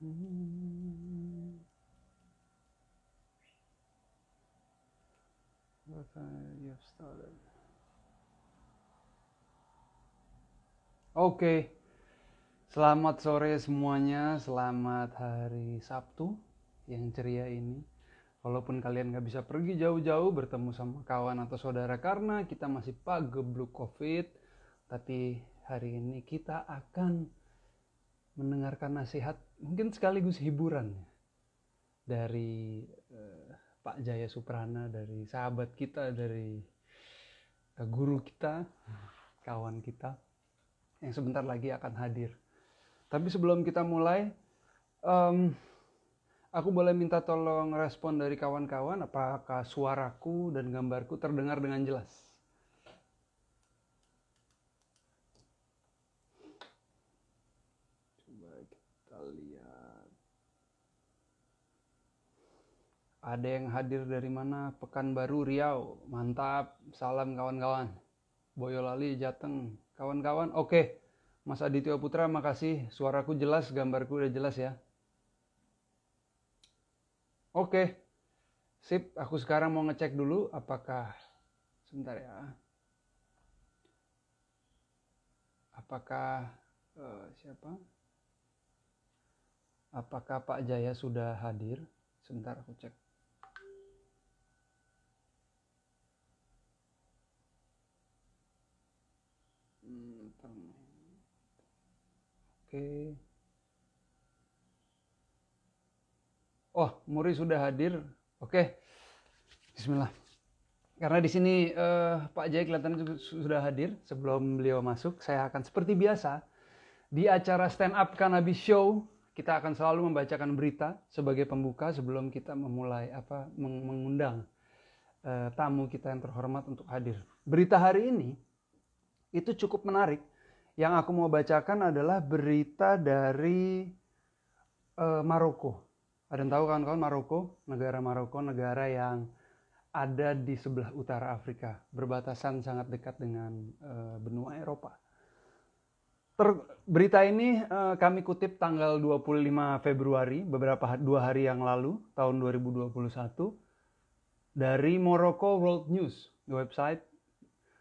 Oke, selamat sore semuanya, selamat hari Sabtu yang ceria ini. Walaupun kalian gak bisa pergi jauh-jauh bertemu sama kawan atau saudara karena kita masih pagebluk COVID, tapi hari ini kita akan mendengarkan nasihat, mungkin sekaligus hiburan dari Pak Jaya Suprana, dari sahabat kita, dari guru kita, kawan kita yang sebentar lagi akan hadir. Tapi sebelum kita mulai, aku boleh minta tolong respon dari kawan-kawan, apakah suaraku dan gambarku terdengar dengan jelas? Coba kita lihat. Ada yang hadir dari mana? Pekanbaru, Riau. Mantap, salam kawan-kawan. Boyolali, Jateng. Kawan-kawan, oke. Mas Aditya Putra, makasih. Suaraku jelas, gambarku udah jelas ya. Oke. Sip, aku sekarang mau ngecek dulu apakah... Sebentar ya. Apakah... siapa? Apakah Pak Jaya sudah hadir? Sebentar aku cek. Oke. Oh, Muri sudah hadir. Oke. Bismillah. Karena di sini Pak Jaya kelihatannya sudah hadir. Sebelum beliau masuk, saya akan seperti biasa di acara Stand Up Cannabis Show, kita akan selalu membacakan berita sebagai pembuka sebelum kita memulai mengundang tamu kita yang terhormat untuk hadir. Berita hari ini itu cukup menarik. Yang aku mau bacakan adalah berita dari Maroko. Ada yang tahu kawan-kawan Maroko? Negara Maroko, negara yang ada di sebelah utara Afrika, berbatasan sangat dekat dengan benua Eropa. Berita ini kami kutip tanggal 25 Februari, beberapa 2 hari yang lalu, tahun 2021, dari Morocco World News, website.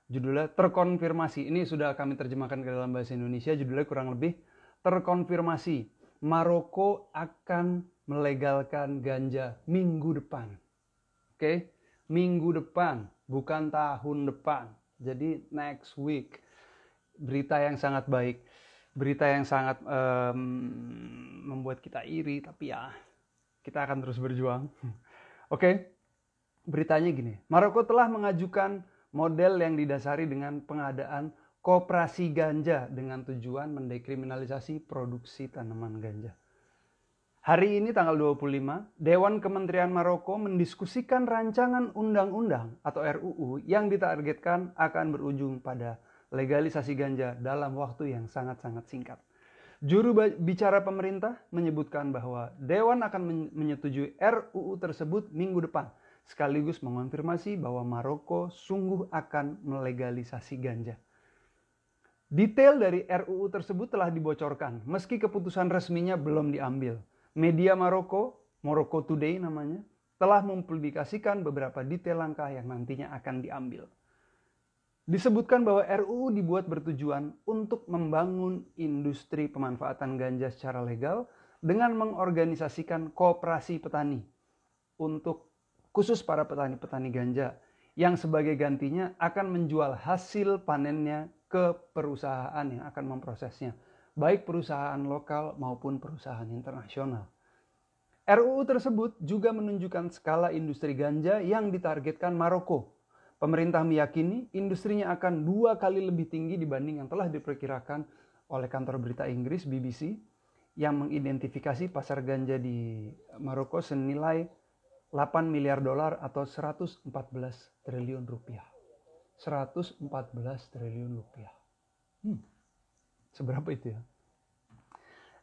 Judulnya terkonfirmasi. Ini sudah kami terjemahkan ke dalam bahasa Indonesia. Judulnya kurang lebih terkonfirmasi. Maroko akan melegalkan ganja minggu depan. Oke? Minggu depan, bukan tahun depan. Jadi next week. Berita yang sangat baik. Berita yang sangat membuat kita iri. Tapi ya, kita akan terus berjuang. Oke? Beritanya gini. Maroko telah mengajukan model yang didasari dengan pengadaan koperasi ganja dengan tujuan mendekriminalisasi produksi tanaman ganja. Hari ini tanggal 25, Dewan Kementerian Maroko mendiskusikan rancangan undang-undang atau RUU yang ditargetkan akan berujung pada legalisasi ganja dalam waktu yang sangat-sangat singkat. Juru bicara pemerintah menyebutkan bahwa Dewan akan menyetujui RUU tersebut minggu depan, sekaligus mengonfirmasi bahwa Maroko sungguh akan melegalisasi ganja. Detail dari RUU tersebut telah dibocorkan, meski keputusan resminya belum diambil. Media Maroko, Morocco Today namanya, telah mempublikasikan beberapa detail langkah yang nantinya akan diambil. Disebutkan bahwa RUU dibuat bertujuan untuk membangun industri pemanfaatan ganja secara legal dengan mengorganisasikan koperasi petani untuk khusus para petani-petani ganja yang sebagai gantinya akan menjual hasil panennya ke perusahaan yang akan memprosesnya, baik perusahaan lokal maupun perusahaan internasional. RUU tersebut juga menunjukkan skala industri ganja yang ditargetkan Maroko. Pemerintah meyakini industrinya akan 2 kali lebih tinggi dibanding yang telah diperkirakan oleh kantor berita Inggris BBC yang mengidentifikasi pasar ganja di Maroko senilai 8 miliar dolar atau 114 triliun rupiah. 114 triliun rupiah. Seberapa itu ya?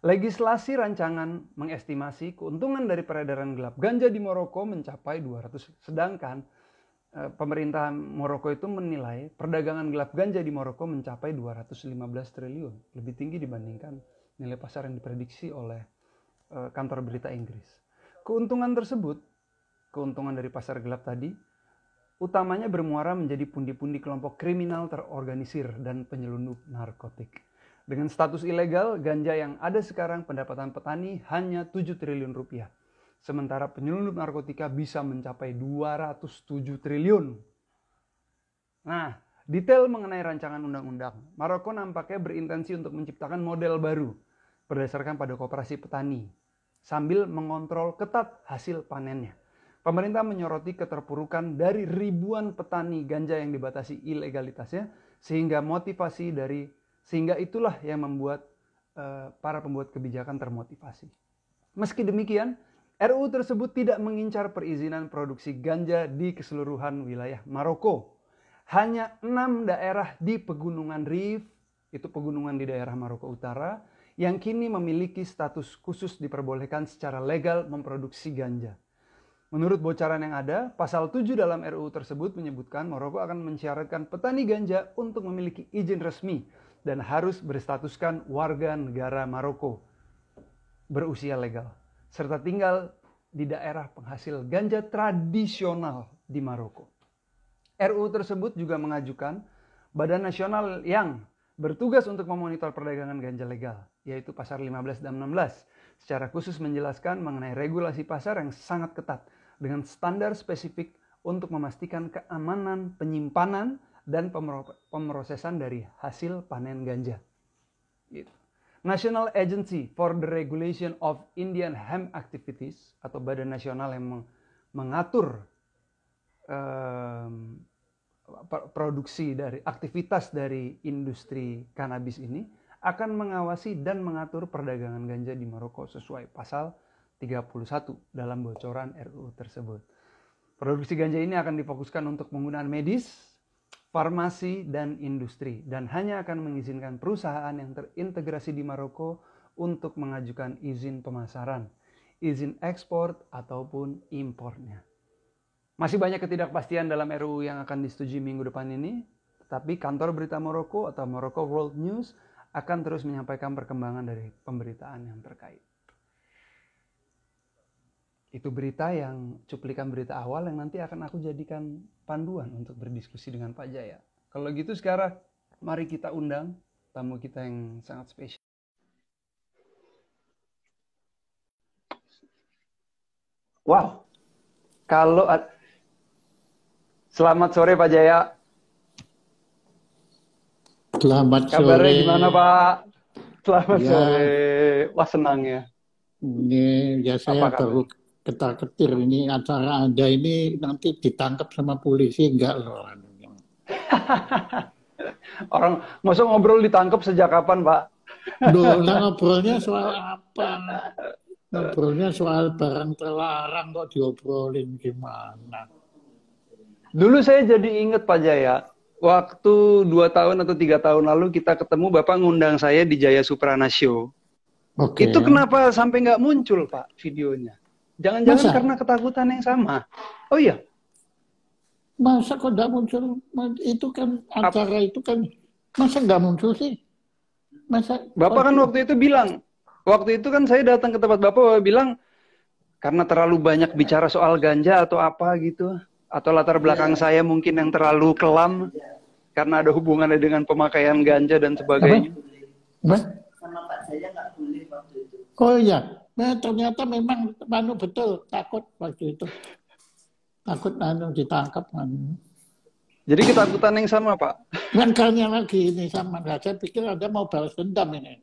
Legislasi rancangan mengestimasi keuntungan dari peredaran gelap ganja di Maroko mencapai 200. Sedangkan pemerintah Maroko itu menilai perdagangan gelap ganja di Maroko mencapai 215 triliun. Lebih tinggi dibandingkan nilai pasar yang diprediksi oleh kantor berita Inggris. Keuntungan tersebut, keuntungan dari pasar gelap tadi, utamanya bermuara menjadi pundi-pundi kelompok kriminal terorganisir dan penyelundup narkotik. Dengan status ilegal, ganja yang ada sekarang pendapatan petani hanya 7 triliun rupiah. Sementara penyelundup narkotika bisa mencapai 207 triliun. Nah, detail mengenai rancangan undang-undang. Maroko nampaknya berintensi untuk menciptakan model baru berdasarkan pada koperasi petani, sambil mengontrol ketat hasil panennya. Pemerintah menyoroti keterpurukan dari ribuan petani ganja yang dibatasi ilegalitasnya, sehingga itulah yang membuat para pembuat kebijakan termotivasi. Meski demikian, RUU tersebut tidak mengincar perizinan produksi ganja di keseluruhan wilayah Maroko. Hanya 6 daerah di Pegunungan Rif, itu pegunungan di daerah Maroko Utara, yang kini memiliki status khusus diperbolehkan secara legal memproduksi ganja. Menurut bocoran yang ada, pasal 7 dalam RUU tersebut menyebutkan Maroko akan mensyaratkan petani ganja untuk memiliki izin resmi dan harus berstatuskan warga negara Maroko berusia legal, serta tinggal di daerah penghasil ganja tradisional di Maroko. RUU tersebut juga mengajukan Badan Nasional yang bertugas untuk memonitor perdagangan ganja legal, yaitu pasal 15 dan 16, secara khusus menjelaskan mengenai regulasi pasar yang sangat ketat dengan standar spesifik untuk memastikan keamanan penyimpanan dan pemrosesan dari hasil panen ganja. Gitu. National Agency for the Regulation of Indian Hemp Activities atau Badan Nasional yang mengatur produksi dari aktivitas dari industri kanabis ini akan mengawasi dan mengatur perdagangan ganja di Maroko sesuai pasal 31 dalam bocoran RUU tersebut. Produksi ganja ini akan difokuskan untuk penggunaan medis, farmasi, dan industri, dan hanya akan mengizinkan perusahaan yang terintegrasi di Maroko untuk mengajukan izin pemasaran, izin ekspor, ataupun impornya. Masih banyak ketidakpastian dalam RUU yang akan disetujui minggu depan ini, tetapi kantor berita Maroko atau Morocco World News akan terus menyampaikan perkembangan dari pemberitaan yang terkait. Itu berita yang cuplikan berita awal yang nanti akan aku jadikan panduan untuk berdiskusi dengan Pak Jaya. Kalau gitu sekarang mari kita undang tamu kita yang sangat spesial. Wow, kalau selamat sore Pak Jaya. Selamat Kabarnya sore. gimana Pak? Selamat Ya, sore. Wah senang ya. ini ya saya baru ketar-ketir ini acara Anda ini nanti ditangkap sama polisi enggak loh? Orang masa ngobrol ditangkap sejak kapan Pak? Loh, ngobrolnya soal apa? Ngobrolnya soal barang terlarang kok diobrolin gimana? Dulu saya jadi inget Pak Jaya, waktu 2 tahun atau 3 tahun lalu kita ketemu Bapak ngundang saya di Jaya Suprana Show. Oke. Itu kenapa sampai nggak muncul Pak videonya? Jangan-jangan karena ketakutan yang sama. Oh iya? Masa kok nggak muncul? Itu kan acara itu kan, masa nggak muncul sih? Masa Bapak kan waktu itu bilang, waktu itu kan saya datang ke tempat Bapak bilang, karena terlalu banyak bicara soal ganja atau apa gitu, atau latar belakang saya mungkin yang terlalu kelam, karena ada hubungannya dengan pemakaian ganja dan sebagainya. Apa? Sama Pak Jaya nggak boleh waktu itu. Oh iya, nah, ternyata memang betul takut waktu itu. Takut ditangkap. Jadi ketakutan yang sama Pak? Makanya lagi ini sama. Nah, saya pikir Anda mau balas dendam ini.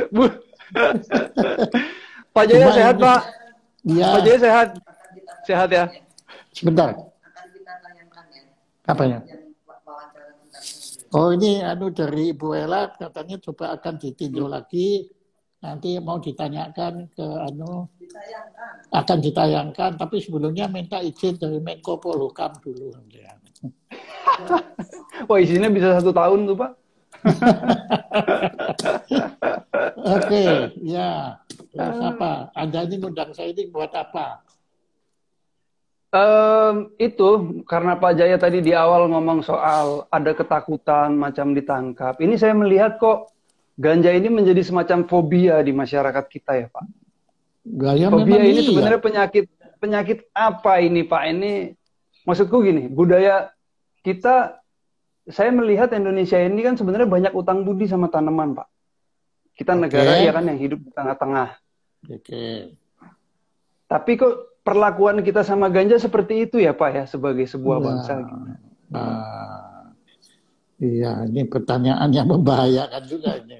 Bu. Pak Jaya sehat Pak? Ya. Pak Jaya sehat? Sehat ya? Sebentar. Apa ya? Oh ini dari Ibu Ella katanya coba akan ditinjau lagi. Nanti mau ditanyakan ke akan ditayangkan, tapi sebelumnya minta izin dari Menko Polhukam dulu. Wah izinnya bisa 1 tahun tuh Pak. Oke, ya. Terus apa? Anda ini ngundang saya ini buat apa? Itu karena Pak Jaya tadi di awal ngomong soal ada ketakutan macam ditangkap. Ini saya melihat kok ganja ini menjadi semacam fobia di masyarakat kita ya Pak. Gaya Fobia memang ini iya. sebenarnya penyakit apa ini Pak? Ini maksudku gini, budaya kita, saya melihat Indonesia ini kan sebenarnya banyak utang budi sama tanaman Pak. Kita negara ya kan yang hidup di tengah-tengah. Oke. Tapi kok perlakuan kita sama ganja seperti itu ya Pak ya, sebagai sebuah bangsa gitu. Iya, ini pertanyaan yang membahayakan juga ini.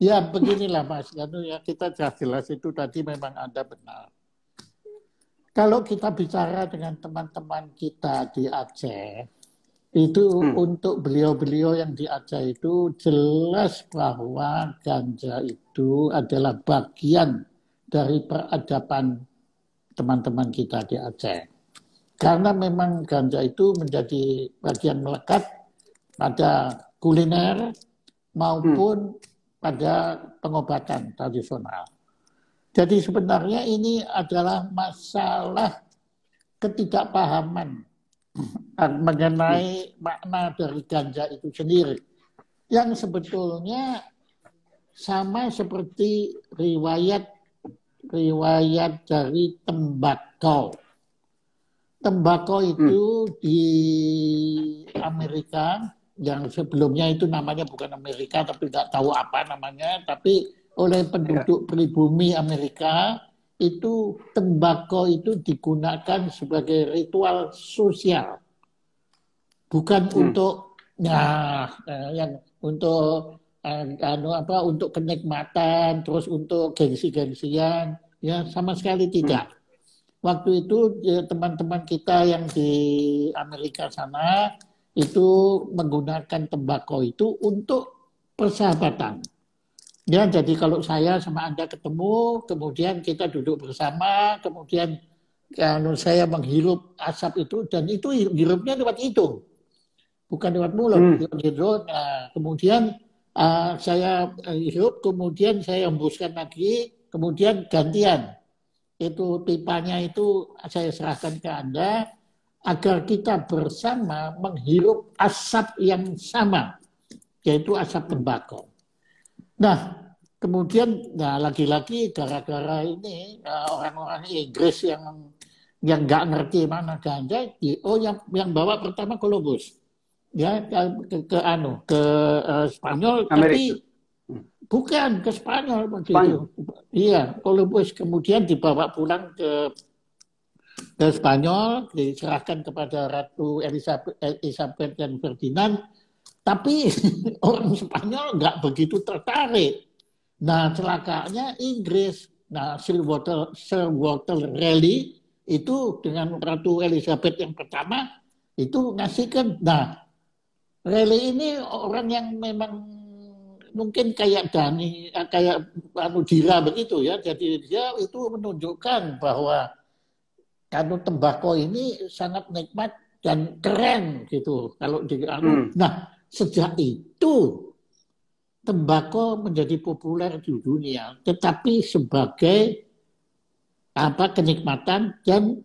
Ya beginilah Mas, ya kita jelas itu tadi memang ada benar. Kalau kita bicara dengan teman-teman kita di Aceh, itu untuk beliau-beliau yang di Aceh itu jelas bahwa ganja itu adalah bagian dari peradaban teman-teman kita di Aceh. Karena memang ganja itu menjadi bagian melekat pada kuliner maupun pada pengobatan tradisional. Jadi sebenarnya ini adalah masalah ketidakpahaman mengenai makna dari ganja itu sendiri. Yang sebetulnya sama seperti riwayat dari tembakau. Tembakau itu di Amerika, yang sebelumnya itu namanya bukan Amerika, tapi nggak tahu apa namanya, tapi oleh penduduk pribumi Amerika, itu tembakau itu digunakan sebagai ritual sosial. Bukan untuk yang untuk untuk kenikmatan, terus untuk gengsi-gengsian, ya sama sekali tidak. Waktu itu teman-teman kita yang di Amerika sana itu menggunakan tembakau itu untuk persahabatan. Ya, jadi kalau saya sama Anda ketemu, kemudian kita duduk bersama, kemudian kalau saya menghirup asap itu, dan itu hirupnya lewat hidung, bukan lewat mulut, lewat hidung. Nah, kemudian saya hirup, kemudian saya hembuskan lagi, kemudian gantian. Itu pipanya itu saya serahkan ke Anda, agar kita bersama menghirup asap yang sama, yaitu asap tembakau. Nah, kemudian lagi-lagi gara-gara ini orang-orang Inggris yang nggak ngerti mana ganja, yang bawa pertama Columbus, ya ke Spanyol, tapi bukan ke Spanyol begitu. Iya, Columbus kemudian dibawa pulang ke Spanyol, diserahkan kepada Ratu Elizabeth dan Ferdinand. Tapi orang Spanyol nggak begitu tertarik. Nah, celakanya Inggris. Nah, Sir Walter Raleigh itu dengan Ratu Elizabeth yang pertama itu ngasihkan. Nah, Raleigh ini orang yang memang mungkin kayak Dira begitu ya. Jadi dia itu menunjukkan bahwa tembakau ini sangat nikmat dan keren gitu. Kalau nah, sejak itu tembakau menjadi populer di dunia, tetapi sebagai kenikmatan dan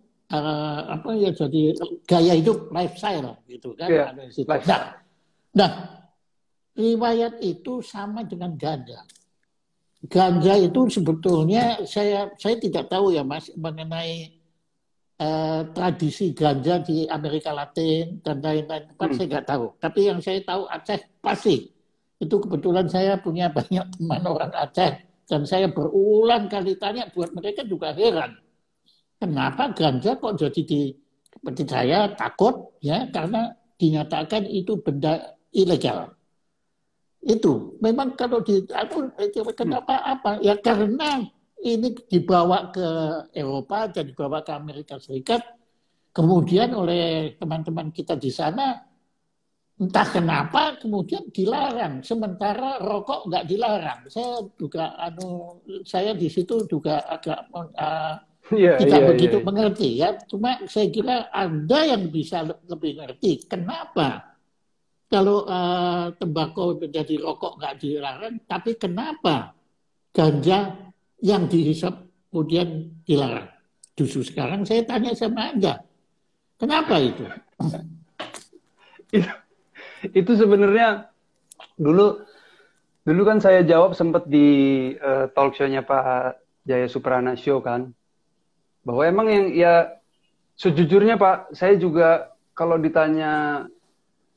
jadi gaya hidup, lifestyle gitu kan. Nah, riwayat itu sama dengan ganja. Ganja itu sebetulnya saya tidak tahu ya Mas mengenai tradisi ganja di Amerika Latin dan lain-lain tempat saya nggak tahu. Tapi yang saya tahu Aceh pasti. Itu kebetulan saya punya banyak teman orang Aceh dan saya berulang kali tanya, buat mereka juga heran. Kenapa ganja kok jadi seperti saya takut ya, karena dinyatakan itu benda ilegal. Itu memang kalau kenapa apa? Ya karena ini dibawa ke Eropa dan dibawa ke Amerika Serikat, kemudian oleh teman-teman kita di sana, entah kenapa kemudian dilarang, sementara rokok nggak dilarang. Saya juga saya di situ juga agak tidak begitu mengerti ya. Cuma saya kira Anda yang bisa lebih ngerti kenapa kalau tembakau menjadi rokok nggak dilarang, tapi kenapa ganja yang dihisap kemudian dilarang. Justru sekarang saya tanya sama Anda, kenapa itu? Itu sebenarnya dulu Dulu kan saya jawab sempat di talk show-nya Pak Jaya Suprana Show kan, bahwa emang yang ya sejujurnya Pak, saya juga kalau ditanya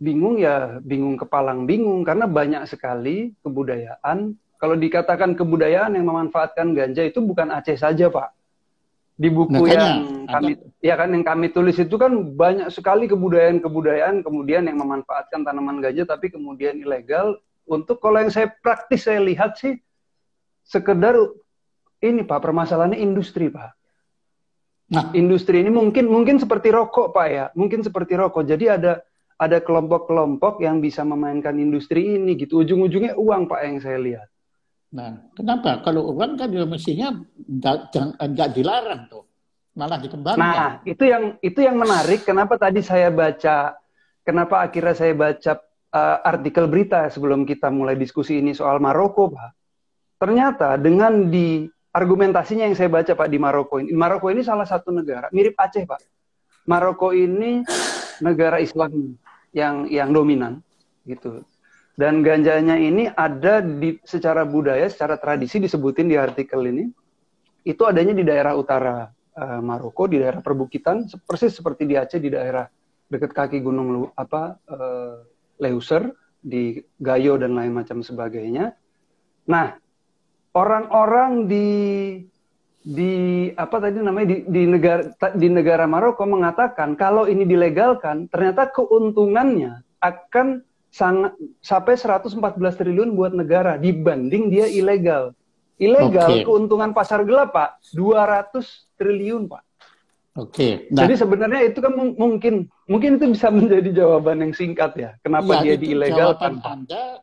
bingung ya bingung kepalang bingung karena banyak sekali kebudayaan. Kalau dikatakan kebudayaan yang memanfaatkan ganja itu bukan Aceh saja Pak. Di buku Makanya yang Anda yang kami tulis itu kan banyak sekali kebudayaan-kebudayaan kemudian yang memanfaatkan tanaman ganja tapi kemudian ilegal. Untuk kalau yang saya praktis saya lihat sih sekedar ini Pak, permasalahannya industri Pak. nah, Industri ini mungkin seperti rokok Pak ya, mungkin seperti rokok. Jadi ada kelompok-kelompok yang bisa memainkan industri ini gitu. Ujung-ujungnya uang Pak yang saya lihat. nah, kenapa? Kalau uang kan ya mestinya nggak dilarang tuh, malah dikembangkan. Nah, itu yang menarik. Kenapa tadi saya baca, kenapa akhirnya saya baca artikel berita sebelum kita mulai diskusi ini soal Maroko, Pak. Ternyata dengan di argumentasinya yang saya baca Pak di Maroko ini salah satu negara mirip Aceh, Pak. Maroko ini negara Islam yang dominan, gitu. Dan ganjanya ini ada di secara budaya, secara tradisi disebutin di artikel ini, itu adanya di daerah utara Maroko, di daerah perbukitan, persis seperti di Aceh, di daerah dekat kaki gunung Leuser, di Gayo dan lain macam sebagainya. Nah, orang-orang di apa tadi namanya di negara Maroko mengatakan kalau ini dilegalkan, ternyata keuntungannya akan sampai 114 triliun buat negara dibanding dia ilegal. Ilegal, keuntungan pasar gelap, Pak, 200 triliun, Pak. Nah, jadi sebenarnya itu kan mungkin itu bisa menjadi jawaban yang singkat ya. Kenapa dia diilegalkan, Pak? Anda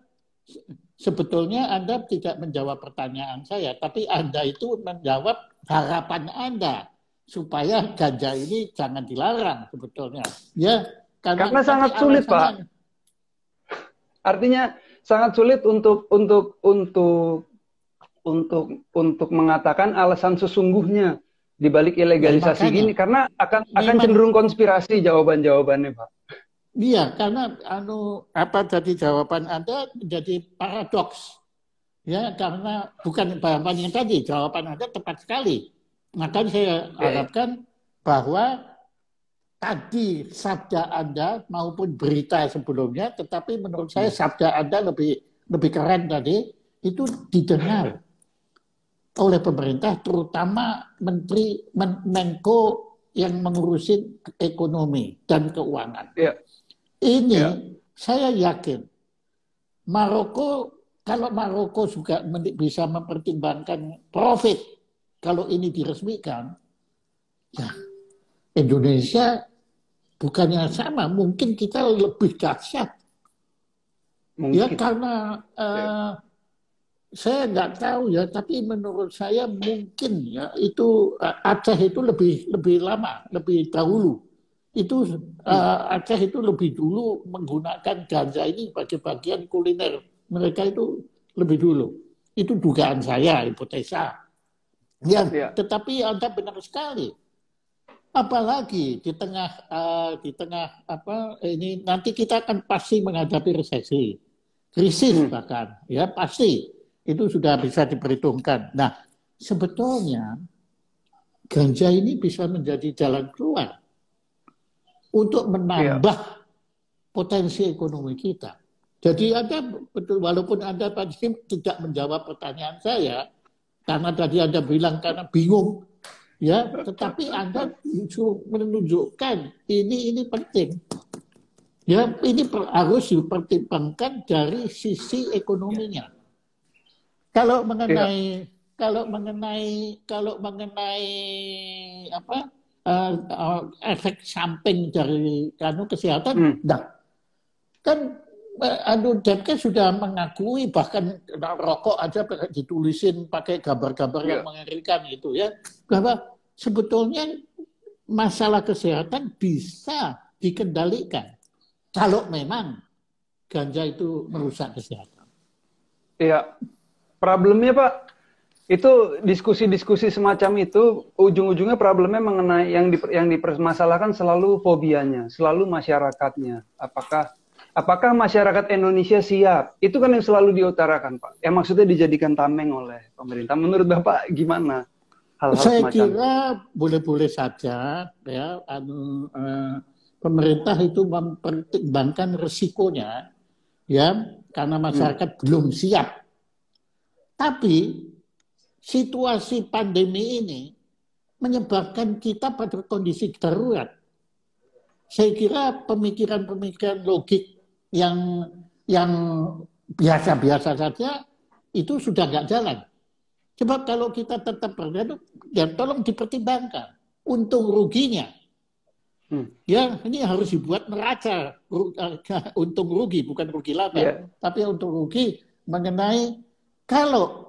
sebetulnya Anda tidak menjawab pertanyaan saya, tapi Anda itu menjawab harapan Anda supaya ganja ini jangan dilarang sebetulnya. Ya, karena sangat sulit, Pak. Artinya sangat sulit untuk mengatakan alasan sesungguhnya di balik ilegalisasi ini karena akan cenderung konspirasi jawaban-jawabannya, Pak. Iya, karena jadi jawaban Anda menjadi paradoks. Ya, karena bukan jawaban yang tadi, jawaban Anda tepat sekali. Maka saya harapkan bahwa tadi sabda Anda maupun berita sebelumnya, tetapi menurut saya sabda Anda lebih keren tadi, itu didengar oleh pemerintah, terutama Menko yang mengurusin ekonomi dan keuangan. Ini saya yakin kalau Maroko juga bisa mempertimbangkan profit kalau ini diresmikan, ya Indonesia bukannya sama, mungkin kita lebih dahsyat. Ya karena saya nggak tahu ya, tapi menurut saya mungkin ya itu Aceh itu lebih lama, lebih dahulu. Itu Aceh itu lebih dulu menggunakan ganja ini sebagai bagian kuliner. Mereka itu lebih dulu. Itu dugaan saya, hipotesa. Ya, tetapi Anda benar sekali. Apalagi di tengah ini nanti kita akan pasti menghadapi resesi, krisis bahkan, ya pasti itu sudah bisa diperhitungkan. Nah, sebetulnya ganja ini bisa menjadi jalan keluar untuk menambah potensi ekonomi kita. Jadi Anda betul, walaupun Anda tadi tidak menjawab pertanyaan saya, karena tadi Anda bilang karena bingung, ya, tetapi Anda menunjukkan ini penting. Ya, ini harus dipertimbangkan dari sisi ekonominya. Kalau mengenai efek samping dari kesehatan, kan Depkes sudah mengakui, bahkan rokok aja ditulisin pakai gambar-gambar yang mengerikan gitu ya, bahwa sebetulnya masalah kesehatan bisa dikendalikan kalau memang ganja itu merusak kesehatan. Iya, problemnya Pak, itu diskusi-diskusi semacam itu ujung-ujungnya problemnya mengenai yang dipermasalahkan selalu fobianya, selalu masyarakatnya. Apakah Apakah masyarakat Indonesia siap? Itu kan yang selalu diutarakan, Pak. Yang maksudnya dijadikan tameng oleh pemerintah. Menurut Bapak gimana hal-hal Saya semacam itu? kira boleh-boleh saja ya pemerintah itu mempertimbangkan resikonya ya karena masyarakat belum siap. Tapi situasi pandemi ini menyebabkan kita pada kondisi darurat. Saya kira pemikiran-pemikiran logik yang biasa-biasa saja itu sudah nggak jalan. Sebab kalau kita tetap berada, ya tolong dipertimbangkan untung ruginya. Ya, ini harus dibuat neraca untung rugi, bukan rugi laba, tapi untung rugi mengenai kalau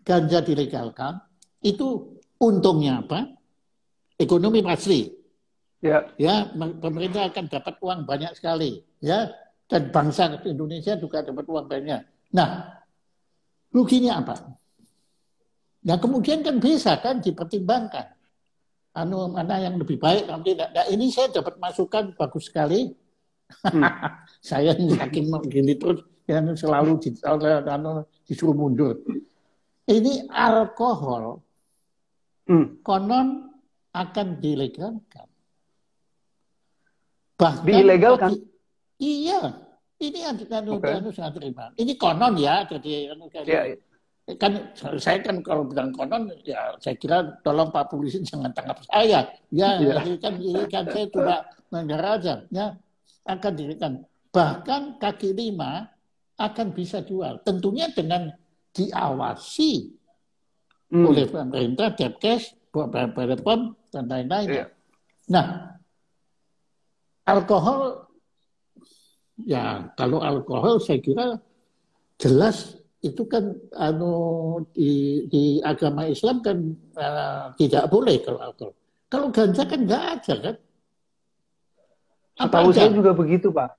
ganja dilegalkan itu untungnya apa? Ekonomi pasti. Ya, pemerintah akan dapat uang banyak sekali, ya, dan bangsa Indonesia juga dapat uang banyak. Nah, ruginya apa? Nah, kemudian kan bisa kan dipertimbangkan. Mana yang lebih baik nanti. Nah, ini saya dapat masukan bagus sekali. Saya yakin begini terus yang selalu disuruh mundur. Ini alkohol konon akan dilegalkan. Bahkan dilegalkan? Iya, ini sangat terima. Ini konon ya, jadi kan saya kan kalau bilang konon ya saya kira tolong Pak Polisi jangan tangkap saya ya ini kan saya coba negara aja ya akan dirikan bahkan kaki lima akan bisa jual tentunya dengan diawasi oleh pemerintah Depkes, Badan POM dan lain-lain. Nah alkohol ya kalau alkohol saya kira jelas itu kan di agama Islam kan tidak boleh kalau alkohol. Kalau ganja kan nggak ada kan? Setahu saya juga begitu, Pak.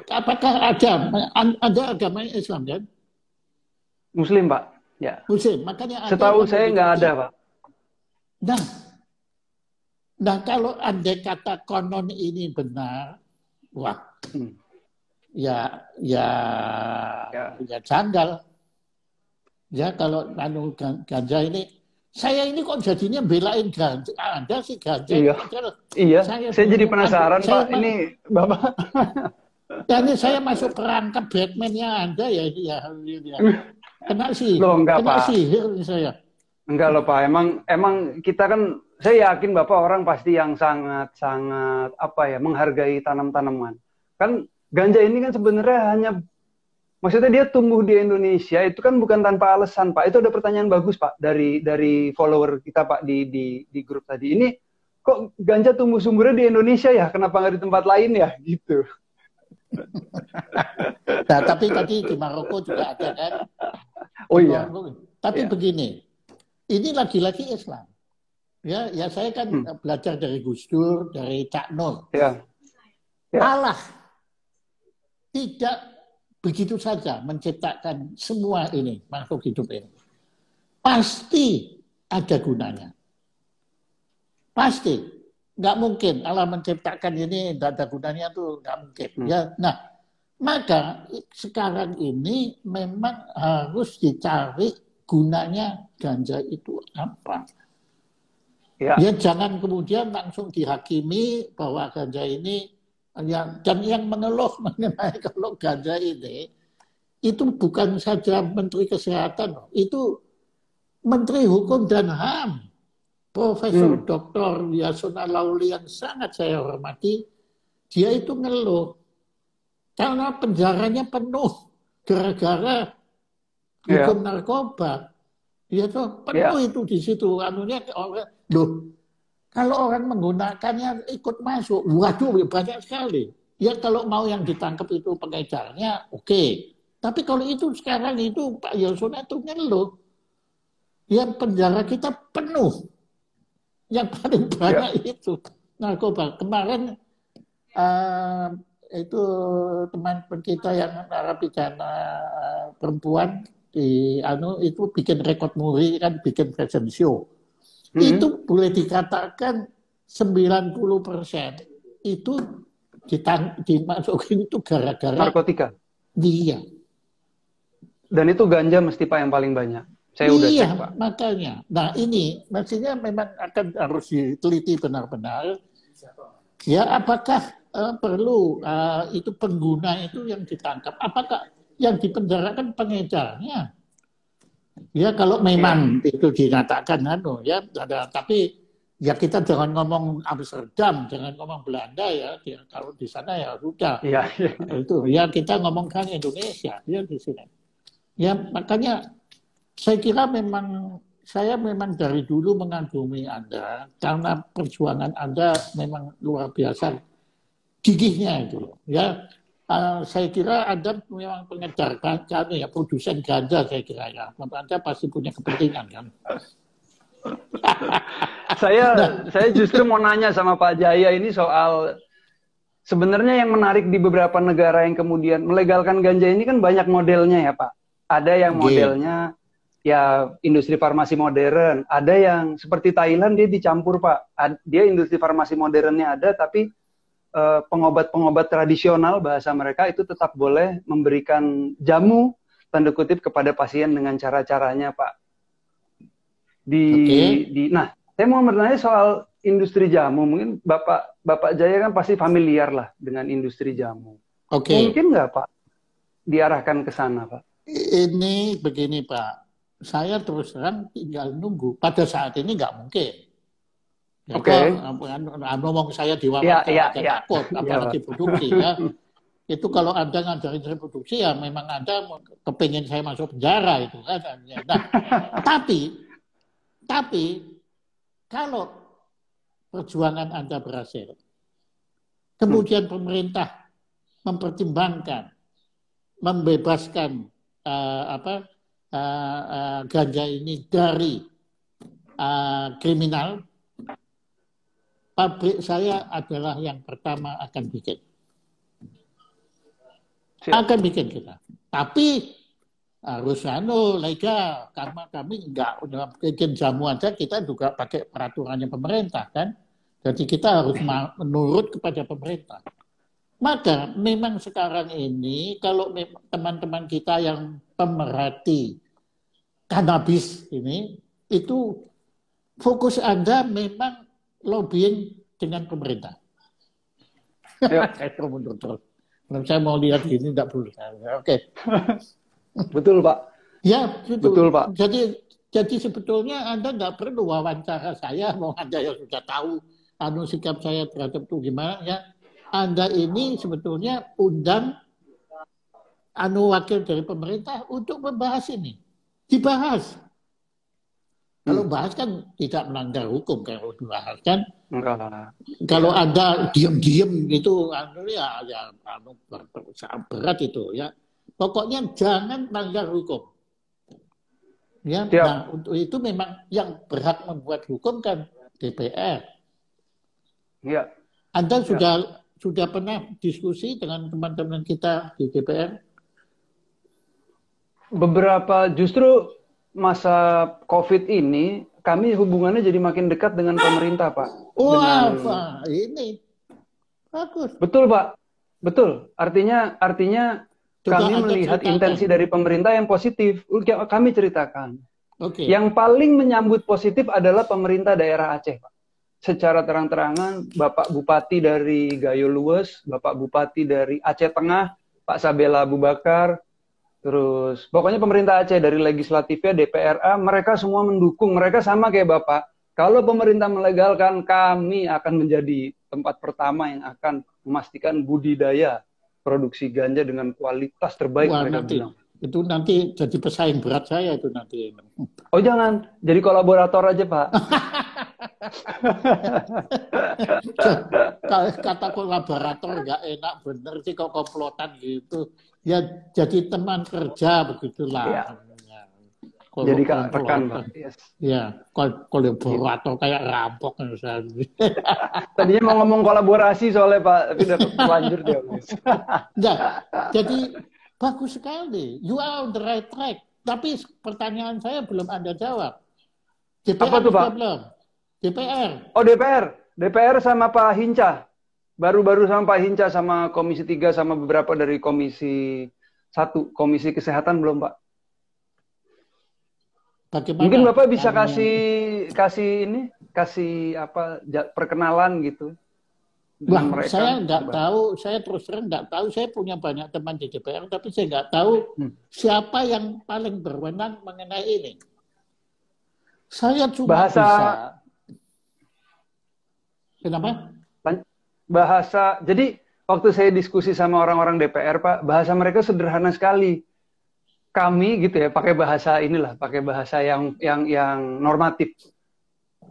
Apakah ada agama Islam kan? Muslim, Pak. Ya. Muslim, makanya setahu saya nggak ada, Pak. Nah kalau andai kata konon ini benar, wah. Ya janggal. Ya kalau ganja ini, saya ini kok jadinya belain ganja. Anda sih ganja. Iya. Saya jadi penasaran, Pak. Ini Bapak. Dan ini saya masuk perangkap Batman-nya Anda ya. Kena sih. Kena sihir saya. Enggak loh, Pak. Emang kita kan, saya yakin Bapak orang pasti yang sangat menghargai tanam-tanaman. Kan ganja ini kan sebenarnya maksudnya dia tumbuh di Indonesia itu kan bukan tanpa alasan, Pak. Itu ada pertanyaan bagus, Pak, dari follower kita, Pak, di grup tadi. Ini kok ganja tumbuh sumbernya di Indonesia ya? Kenapa nggak di tempat lain ya? Gitu. Nah, tapi tadi di Maroko juga ada kan? Oh iya. Tapi begini, ini lagi-lagi Islam. Ya saya kan belajar dari Gus Dur, dari Cak Nur. Allah tidak begitu saja menciptakan semua ini, makhluk hidup ini. Pasti ada gunanya. Pasti. Nggak mungkin Allah menciptakan ini tidak ada gunanya tuh nggak mungkin. Ya, nah, maka sekarang ini memang harus dicari gunanya ganja itu apa. Ya jangan kemudian langsung dihakimi bahwa ganja ini dan yang mengeluh mengenai kalau ganja ini itu bukan saja Menteri Kesehatan, itu Menteri Hukum dan HAM, Profesor Dr. Yasona Lauli yang sangat saya hormati, dia itu ngeluh karena penjaranya penuh gara-gara hukum narkoba. Dia tuh penuh itu di situ. Kalau orang menggunakannya ikut masuk, waduh banyak sekali. Ya kalau mau yang ditangkap itu pengecarnya, oke. Tapi kalau itu sekarang itu Pak Yasona itu ngeluh. Yang penjara kita penuh. Yang paling banyak itu narkoba. Kemarin itu teman kita yang narapidana perempuan itu bikin rekor muri kan bikin fashion show. Itu boleh dikatakan 90% itu dimasukin itu gara-gara Narkotika. dia. Dan itu ganja mesti Pak yang paling banyak. Saya udah Iya, cek Pak. makanya. Nah ini mestinya memang harus diteliti benar-benar. Ya, apakah perlu itu pengguna itu yang ditangkap? Apakah yang dipenjarakan pengedarnya? Ya, kalau memang itu dinyatakan ya, tapi ya kita jangan ngomong Amsterdam, jangan ngomong Belanda ya. Kalau di sana ya sudah. Iya. Itu ya kita ngomongkan Indonesia ya di sini. Ya, makanya saya kira saya memang dari dulu mengagumi Anda karena perjuangan Anda memang luar biasa gigihnya itu. Ya, saya kira Anda memang pengedar ya produsen ganja saya kira ya. Anda pasti punya kepentingan kan. Saya justru mau nanya sama Pak Jaya ini soal sebenarnya yang menarik di beberapa negara yang kemudian melegalkan ganja ini kan banyak modelnya ya Pak. Ada yang modelnya ya industri farmasi modern, ada yang seperti Thailand dia dicampur Pak. Dia industri farmasi modernnya ada, tapi pengobat-pengobat tradisional bahasa mereka itu tetap boleh memberikan jamu tanda kutip kepada pasien dengan cara-caranya Pak. Nah, saya mau bertanya soal industri jamu. Mungkin Bapak Jaya kan pasti familiar lah dengan industri jamu. Mungkin nggak Pak diarahkan ke sana Pak? Ini begini Pak, saya terus terang tinggal nunggu. Pada saat ini nggak mungkin. Ngomong saya diwawancara takut, apalagi produksi ya. Itu kalau Anda ngajarin saya produksi ya memang Anda kepingin saya masuk penjara itu kan. Nah, tapi kalau perjuangan Anda berhasil, kemudian pemerintah mempertimbangkan membebaskan ganja ini dari kriminal, pabrik saya adalah yang pertama akan bikin. Akan bikin kita. Tapi harus legal, karena kami enggak bikin jamu aja kita juga pakai peraturannya pemerintah kan. Jadi kita harus menurut kepada pemerintah. Maka memang sekarang ini kalau teman-teman kita yang pemerhati kanabis ini itu fokus Anda memang lobbying dengan pemerintah. Saya mau lihat gini tidak boleh. Oke. Betul Pak. Ya betul Pak. Jadi sebetulnya Anda nggak perlu wawancara saya, mau Anda yang sudah tahu sikap saya terhadap itu gimana ya. Anda ini sebetulnya undang wakil dari pemerintah untuk membahas ini. Dibahas. Kalau bahas kan tidak melanggar hukum kalau dibahas kan. Enggak. Kalau Anda diam-diam gitu berat itu ya. Pokoknya jangan melanggar hukum. Ya, nah untuk itu memang yang berhak membuat hukum kan DPR. Iya. Anda sudah pernah diskusi dengan teman-teman kita di DPR? Beberapa justru masa COVID ini kami hubungannya jadi makin dekat dengan pemerintah Pak. Wah, Pak, ini bagus. Betul Pak, betul. Artinya kami melihat intensi dari pemerintah yang positif. Kami ceritakan. Yang paling menyambut positif adalah pemerintah daerah Aceh Pak. Secara terang-terangan Bapak Bupati dari Gayo Luwes, Bapak Bupati dari Aceh Tengah, Pak Sabela Abu Bakar, terus pokoknya pemerintah Aceh dari legislatifnya, DPRA, mereka semua mendukung. Mereka sama kayak Bapak. Kalau pemerintah melegalkan, kami akan menjadi tempat pertama yang akan memastikan budidaya produksi ganja dengan kualitas terbaik. Mereka bilang. Itu nanti jadi pesaing berat saya itu nanti. Oh jangan, jadi kolaborator aja Pak. Kata kolaborator nggak enak bener sih kok komplotan gitu. Ya jadi teman kerja begitulah. Ya. Jadi rekan Pak. Yes. Ya, kolaborator kayak rampok Tadinya mau ngomong kolaborasi soalnya Pak, tapi udah terlanjur dia. Nah, jadi bagus sekali. You are on the right track. Tapi pertanyaan saya belum Anda jawab. DPR apa tuh Pak? Belum. DPR. Oh DPR. DPR sama Pak Hinca. baru-baru sama Pak Hinca sama Komisi 3 sama beberapa dari Komisi 1, Komisi Kesehatan belum, Pak. Bagaimana? Mungkin Bapak bisa kasih perkenalan gitu. Wah, saya nggak tahu, saya terus terang nggak tahu. Saya punya banyak teman di DPR, tapi saya nggak tahu siapa yang paling berwenang mengenai ini. Saya cuma bisa. Kenapa? Bahasa. Jadi waktu saya diskusi sama orang-orang DPR, Pak, bahasa mereka sederhana sekali. Kami gitu ya, pakai bahasa yang normatif.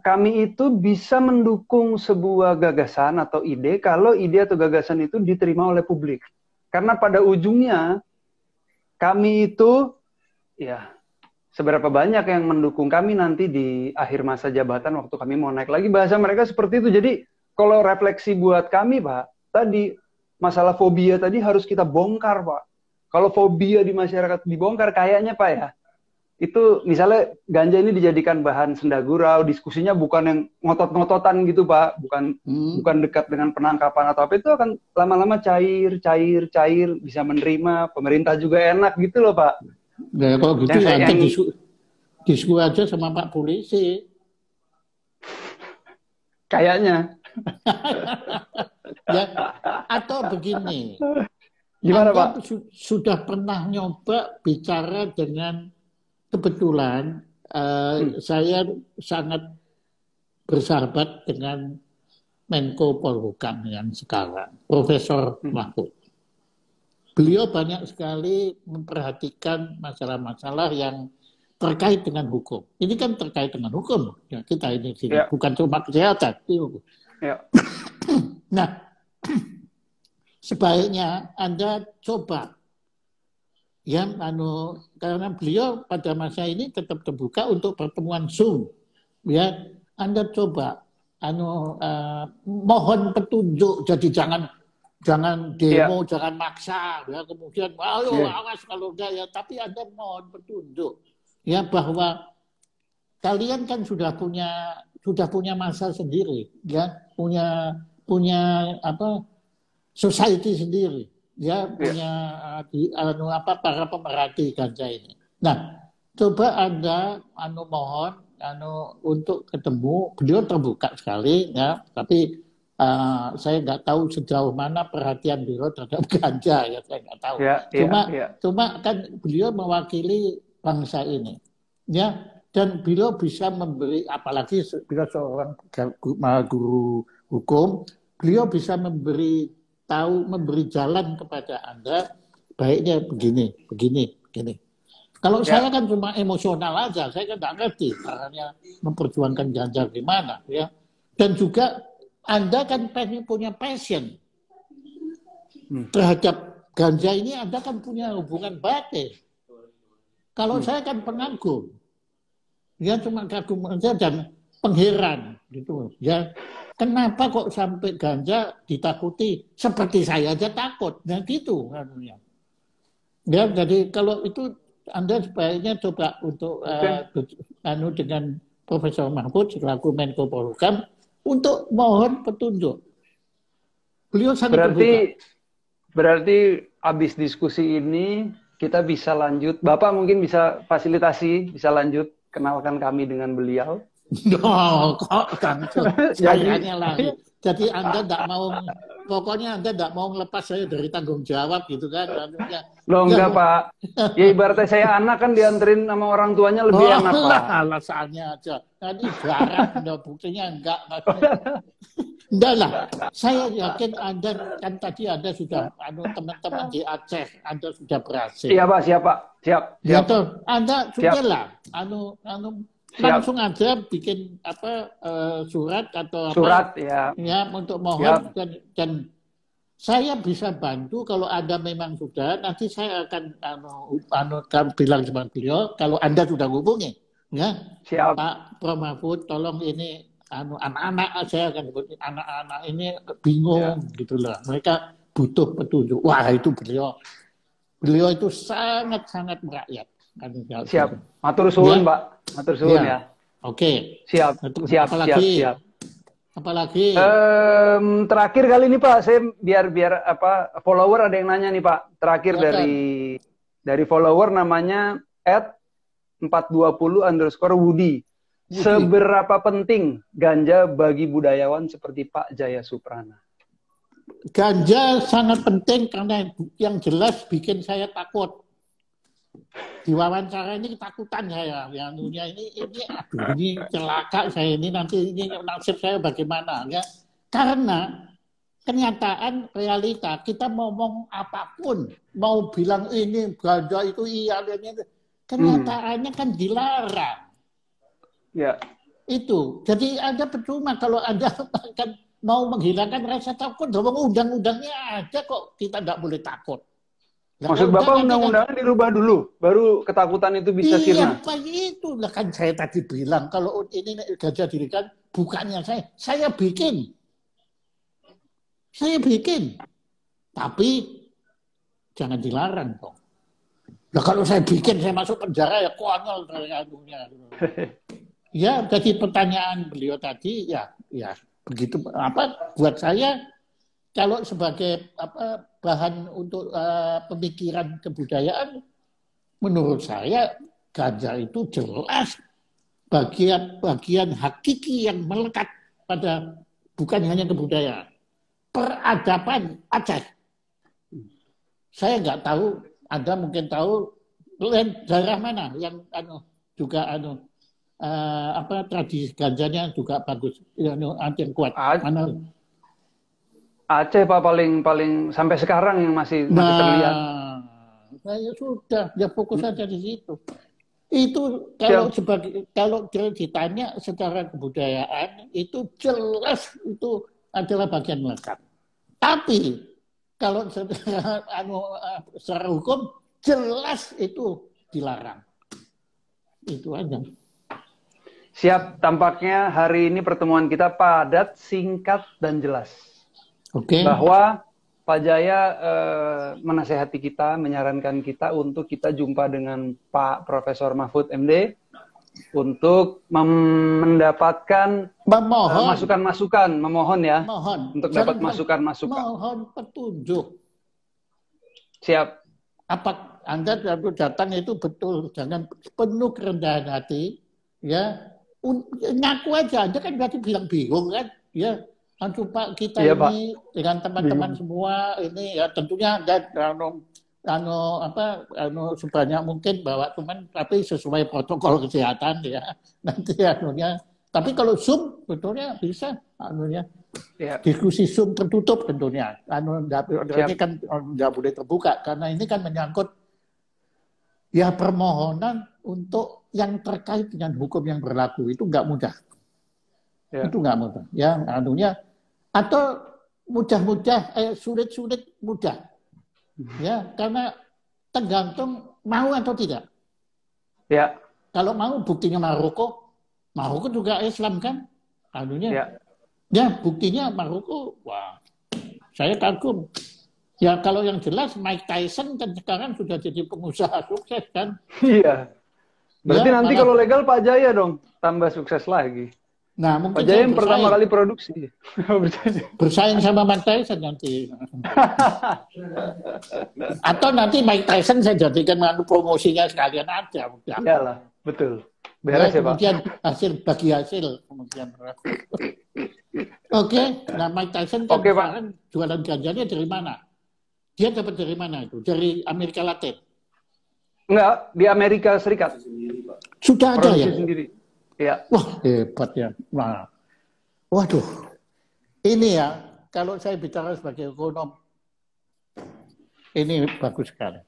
Kami itu bisa mendukung sebuah gagasan atau ide kalau ide atau gagasan itu diterima oleh publik. Karena pada ujungnya kami itu ya seberapa banyak yang mendukung kami nanti di akhir masa jabatan waktu kami mau naik lagi, bahasa mereka seperti itu. Jadi kalau refleksi buat kami, Pak, tadi masalah fobia tadi harus kita bongkar, Pak. Kalau fobia di masyarakat dibongkar kayaknya, Pak ya, itu misalnya ganja ini dijadikan bahan senda gurau, diskusinya bukan yang ngotot-ngototan gitu, Pak, bukan dekat dengan penangkapan atau apa, itu akan lama-lama cair, bisa menerima, pemerintah juga enak gitu loh, Pak. Ya, kalau gitu ya diskusi aja sama Pak Polisi. Kayaknya. Ya, atau begini. Gimana, Anda Pak? Sudah pernah nyoba bicara dengan, kebetulan saya sangat bersahabat dengan Menko Polhukam yang sekarang, Profesor Mahfud. Beliau banyak sekali memperhatikan masalah-masalah yang terkait dengan hukum. Ini kan terkait dengan hukum. Ya, kita ini bukan cuma kesehatan. Ya. Nah, sebaiknya Anda coba karena beliau pada masa ini tetap terbuka untuk pertemuan Zoom. Ya, Anda coba mohon petunjuk, jadi jangan demo, jangan maksa, ya, kemudian awas kalau enggak ya, tapi Anda mohon petunjuk, ya, bahwa kalian kan sudah punya masa sendiri, ya, punya society sendiri, ya, punya para pemerhati ganja ini. Nah, coba Anda mohon untuk ketemu, beliau terbuka sekali, ya, tapi saya nggak tahu sejauh mana perhatian beliau terhadap ganja, ya, saya nggak tahu. Cuma kan beliau mewakili bangsa ini, ya, dan beliau bisa memberi, apalagi beliau seorang guru hukum, beliau bisa memberi jalan kepada Anda, baiknya begini. Kalau saya kan cuma emosional aja, saya kan nggak ngerti caranya memperjuangkan ganja gimana, ya, dan juga Anda kan punya passion terhadap ganja ini, Anda kan punya hubungan batin. Kalau saya kan pengagum, ya, cuma kagum saja dan pengheran gitu, ya. Kenapa kok sampai ganja ditakuti? Seperti saya aja takut, nah gitu. Ya, jadi kalau itu Anda sebaiknya coba untuk dengan Profesor Mahfud selaku Menko Polhukam untuk mohon petunjuk. Beliau sangat terbuka. Berarti habis diskusi ini kita bisa lanjut. Bapak mungkin bisa fasilitasi, bisa lanjut kenalkan kami dengan beliau. Kok kan sayangnya lah. Jadi Anda pokoknya Anda tidak mau melepas saya dari tanggung jawab gitu kan? Loh enggak, Pak. Ya ibaratnya saya anak kan dianterin sama orang tuanya lebih enak, Pak. Alasannya aja. Tadi ibarat, buktinya enggak. Enggak lah. Saya yakin Anda kan tadi Anda sudah teman-teman di Aceh, Anda sudah berhasil. Iya, Pak, siap. Ya toh, Anda sudah lah. Langsung aja bikin surat atau ya untuk mohon, dan saya bisa bantu kalau Anda memang sudah, nanti saya akan bilang sama beliau kalau Anda sudah hubungi, ya. Siap. Pak Prof Mahfud, tolong ini anak-anak, saya akan sebutin anak-anak ini bingung gitulah, mereka butuh petunjuk. Wah, itu beliau itu sangat merakyat. Siap. Matur suwun, Pak. Matur suwun ya. Oke. Siap. Apalagi Apalagi Terakhir kali ini Pak, saya biar apa follower ada yang nanya nih Pak. Terakhir silakan. dari follower namanya @420_Woody. Seberapa penting ganja bagi budayawan seperti Pak Jaya Suprana? Ganja sangat penting karena yang jelas bikin saya takut. Di wawancara ini ketakutan saya, yang dunia ini celaka saya ini nanti ini nasib saya bagaimana ya? Karena kenyataan realita kita ngomong apapun, mau bilang ini ganja itu iya, ini, kenyataannya kan dilarang. Ya. Itu, jadi Anda percuma kalau Anda akan mau menghilangkan rasa takut, undang-undangnya ada kok, kita nggak boleh takut. Nah, maksud Bapak undang-undangnya dirubah dulu, baru ketakutan itu bisa sirna? Iya, itu lah kan saya tadi bilang, kalau ini ganja dirikan, bukannya saya bikin. Saya bikin. Tapi jangan dilarang dong. Nah, kalau saya bikin, saya masuk penjara, ya konyol saya dunia. Ya, jadi pertanyaan beliau tadi, ya begitu. Buat saya, kalau sebagai bahan untuk pemikiran kebudayaan, menurut saya ganja itu jelas bagian hakiki yang melekat pada bukan hanya kebudayaan, peradaban Aceh. Saya nggak tahu, Anda mungkin tahu daerah mana yang juga tradisi ganjanya juga bagus, yang kuat. Mana? Aceh Pak paling sampai sekarang yang masih terlihat. Ya sudah, ya fokus saja di situ. Itu kalau ditanya secara kebudayaan itu jelas itu adalah bagian melekat. Tapi kalau secara hukum jelas itu dilarang. Itu aja. Siap, tampaknya hari ini pertemuan kita padat, singkat, dan jelas. Oke. Bahwa Pak Jaya menasehati kita, menyarankan kita untuk kita jumpa dengan Pak Profesor Mahfud MD untuk mendapatkan masukan-masukan, memohon ya, untuk dapat masukan-masukan. Mohon petunjuk. Siap. Apa Anda datang itu betul, jangan penuh kerendahan hati, ya. Ngaku aja, Anda kan berarti bilang bingung kan, ya. Pak kita iya, ini Pak, dengan teman-teman semua ini ya tentunya dan sebanyak mungkin bawa teman tapi sesuai protokol kesehatan ya nanti tapi kalau Zoom betulnya bisa diskusi Zoom tertutup tentunya ini kan nggak boleh terbuka karena ini kan menyangkut ya permohonan untuk yang terkait dengan hukum yang berlaku itu nggak mudah. Itu nggak mudah ya atau mudah-mudah sulit-sulit mudah ya karena tergantung mau atau tidak ya. Kalau mau buktinya Maroko juga Islam kan ya buktinya Maroko wah saya kagum ya kalau yang jelas Mike Tyson kan sekarang sudah jadi pengusaha sukses kan iya berarti nanti kalau legal Pak Jaya dong tambah sukses lagi. Nah, mungkin Pak Jaya yang pertama kali produksi. Bersaing sama Mike Tyson nanti. Atau nanti Mike Tyson saya jadikan promosinya sekalian aja. Iyalah, betul. Beres ya, Pak. Kemudian bagi hasil. Kemudian. Oke, nah Mike Tyson kan sekarang jualan ganjanya dari mana? Dia dapat dari mana itu? Dari Amerika Latin? Enggak, di Amerika Serikat. Sudah ada ya? Sendiri. Ya. Wah, hebat ya. Nah, waduh. Ini ya, kalau saya bicara sebagai ekonom, ini bagus sekali.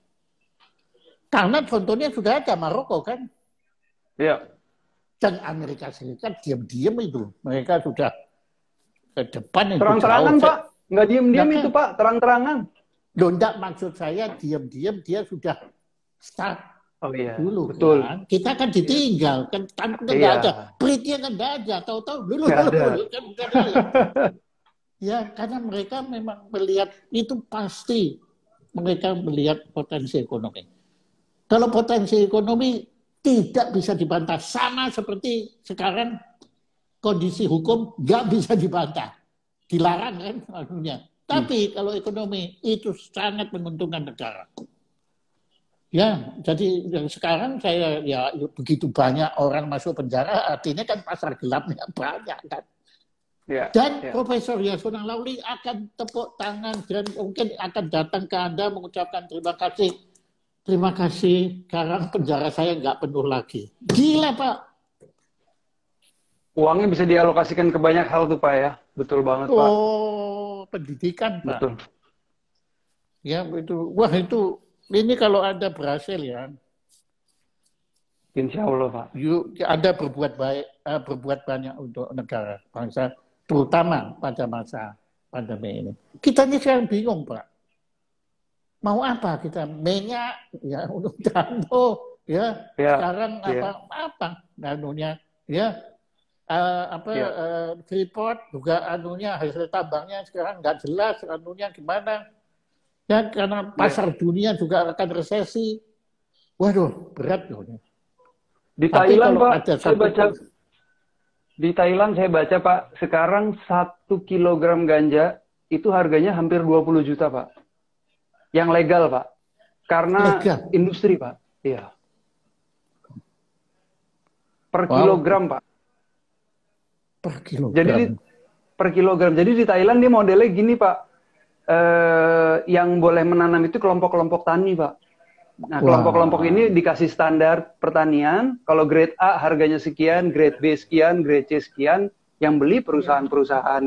Karena contohnya sudah ada Maroko kan? Iya. Dan Amerika Serikat diam-diam itu. Mereka sudah ke depan itu. Terang-terangan, Pak. Nggak diam-diam itu, Pak. Terang-terangan. Loh, enggak, maksud saya diam-diam dia sudah start. Oh iya, dulu betul. Kan? Kita kan ditinggal, kan nggak ada, beritnya kan nggak ada, tahu-tahu dulu kan ya karena mereka memang melihat itu pasti mereka melihat potensi ekonomi. Kalau potensi ekonomi tidak bisa dibantah sama seperti sekarang kondisi hukum nggak bisa dibantah, dilarang kan anunya. Tapi kalau ekonomi itu sangat menguntungkan negara. Ya, jadi sekarang saya ya begitu banyak orang masuk penjara, artinya kan pasar gelapnya banyak kan. Ya, Dan ya. Profesor Yasona Lawli akan tepuk tangan dan mungkin akan datang ke Anda mengucapkan terima kasih. Terima kasih, sekarang penjara saya nggak penuh lagi. Gila Pak. Uangnya bisa dialokasikan ke banyak hal tuh Pak ya. Betul banget Pak. Oh, pendidikan Pak. Betul. Ya itu, wah itu, ini kalau Anda berhasil ya, Insya Allah Pak. Anda berbuat baik, berbuat banyak untuk negara, bangsa, terutama pada masa pandemi ini. Kita ini sekarang bingung Pak. Mau apa kita? Minyak, ya untuk Dampo, ya. Sekarang apa anunya, ya. Freeport juga anunya hasil tambangnya sekarang nggak jelas anunya gimana. Ya karena pasar dunia juga akan resesi. Waduh, berat loh. Di Thailand Pak, saya baca. Di Thailand saya baca Pak, sekarang 1 kilogram ganja itu harganya hampir 20 juta Pak. Yang legal Pak. Karena industri Pak. Iya. Per kilogram Pak. Per kilogram. Jadi per kilogram. Jadi di Thailand dia modelnya gini Pak. Yang boleh menanam itu kelompok-kelompok tani Pak. Nah kelompok-kelompok ini dikasih standar pertanian. Kalau grade A harganya sekian, grade B sekian, grade C sekian. Yang beli perusahaan-perusahaan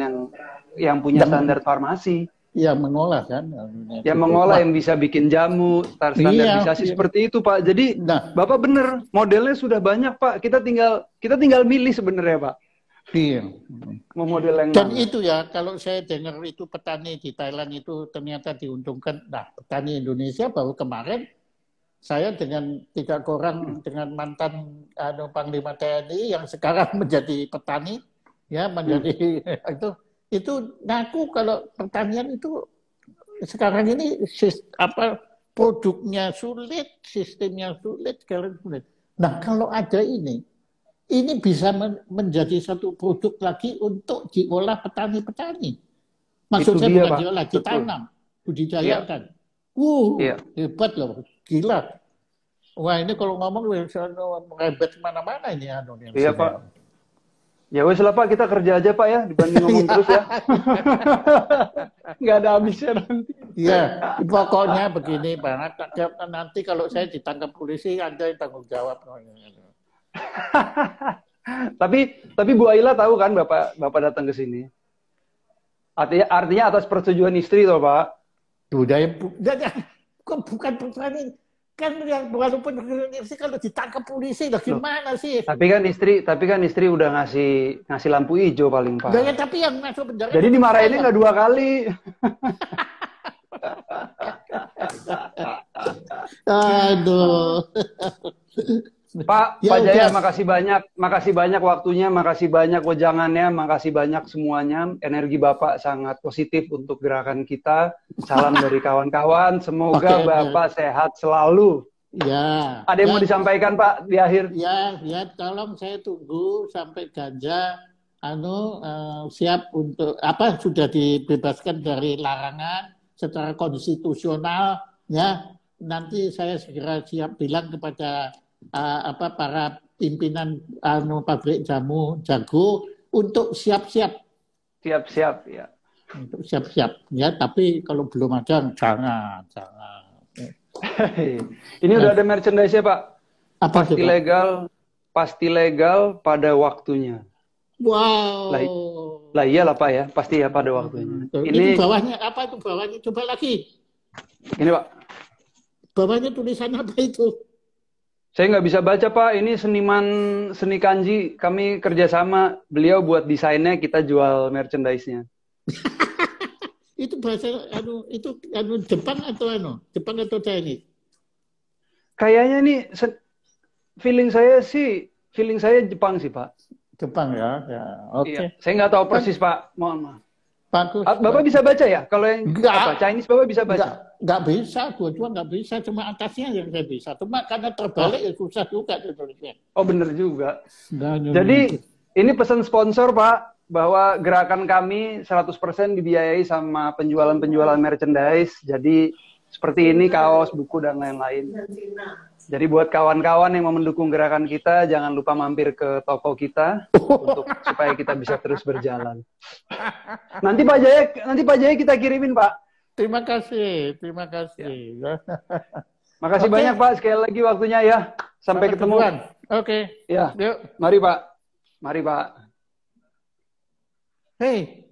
yang punya standar farmasi. Yang mengolah kan. Yang mengolah, yang bisa bikin jamu, standarisasi seperti itu Pak. Jadi Bapak bener, modelnya sudah banyak Pak. Kita tinggal milih sebenarnya Pak. Iya. Mau model yang Dan mana? itu ya, kalau saya dengar itu petani di Thailand itu ternyata diuntungkan. Nah, petani Indonesia baru kemarin saya dengan 3 orang dengan mantan Panglima TNI yang sekarang menjadi petani, ya menjadi itu ngaku kalau pertanian itu sekarang ini produknya sulit, sistemnya sulit, sekarang sulit. Nah, kalau ada ini bisa menjadi satu produk lagi untuk diolah petani-petani. Maksud saya bukan diolah, ditanam, budidayakan. Hebat loh, gila. Wah ini kalau ngomong merebet kemana-mana ini. Iya Pak. Ya wes lah Pak, kita kerja aja Pak ya, dibanding ngomong terus ya. Nggak ada habisnya nanti. Iya, pokoknya begini banget. Nanti kalau saya ditangkap polisi, Anda yang tanggung jawab. Tapi Bu Aila tahu kan Bapak datang ke sini. Artinya atas persetujuan istri toh Pak. Bukan pertanyaan. Kan yang walaupun istri kalau ditangkap polisi lah gimana sih? Tapi kan istri udah ngasih lampu hijau paling Pak. Ya, tapi yang masuk penjara. Jadi dimarahinnya nggak 2 kali. Aduh. Pak Jaya, makasih banyak waktunya, makasih banyak wejangannya, makasih banyak semuanya. Energi Bapak sangat positif untuk gerakan kita. Salam dari kawan-kawan, semoga Bapak sehat selalu. Ya. Ada yang mau disampaikan Pak di akhir? Ya, tolong saya tunggu sampai Ganja siap untuk sudah dibebaskan dari larangan secara konstitusional ya. Nanti saya segera siap bilang kepada para pimpinan pabrik jamu jago untuk siap-siap ya. Untuk siap-siap ya, tapi kalau belum ada jangan. Ini udah ada merchandise ya Pak. Pasti legal pada waktunya. Wow. Lah iyalah Pak ya, pasti ya pada waktunya. Ini bawahnya apa itu bawahnya? Coba lagi. Ini Pak. Bawahnya tulisannya apa itu? Saya nggak bisa baca Pak, ini seni kanji, kami kerjasama, beliau buat desainnya, kita jual merchandise-nya. Itu bahasa Jepang atau Jepang atau Chinese? Kayaknya nih feeling saya Jepang sih Pak. Jepang ya. Oke. Iya. Saya nggak tahu persis Pak, mohon maaf. Bagus. Bapak bisa baca ya? Kalau yang Chinese Bapak bisa baca? Nggak bisa, gue cuma nggak bisa, cuma atasnya yang saya bisa. Cuma karena terbalik ya susah juga tulisnya. Oh bener juga. Nah, Jadi Ini pesan sponsor, Pak, bahwa gerakan kami 100% dibiayai sama penjualan-penjualan merchandise. Jadi seperti ini, kaos, buku, dan lain-lain. Jadi buat kawan-kawan yang mau mendukung gerakan kita, jangan lupa mampir ke toko kita untuk supaya kita bisa terus berjalan. Nanti Pak Jaya kita kirimin, Pak. Terima kasih, terima kasih. Makasih banyak, Pak, sekali lagi waktunya ya. Sampai ketemu. Oke. Ya. Yuk. Mari, Pak. Mari, Pak. Hei.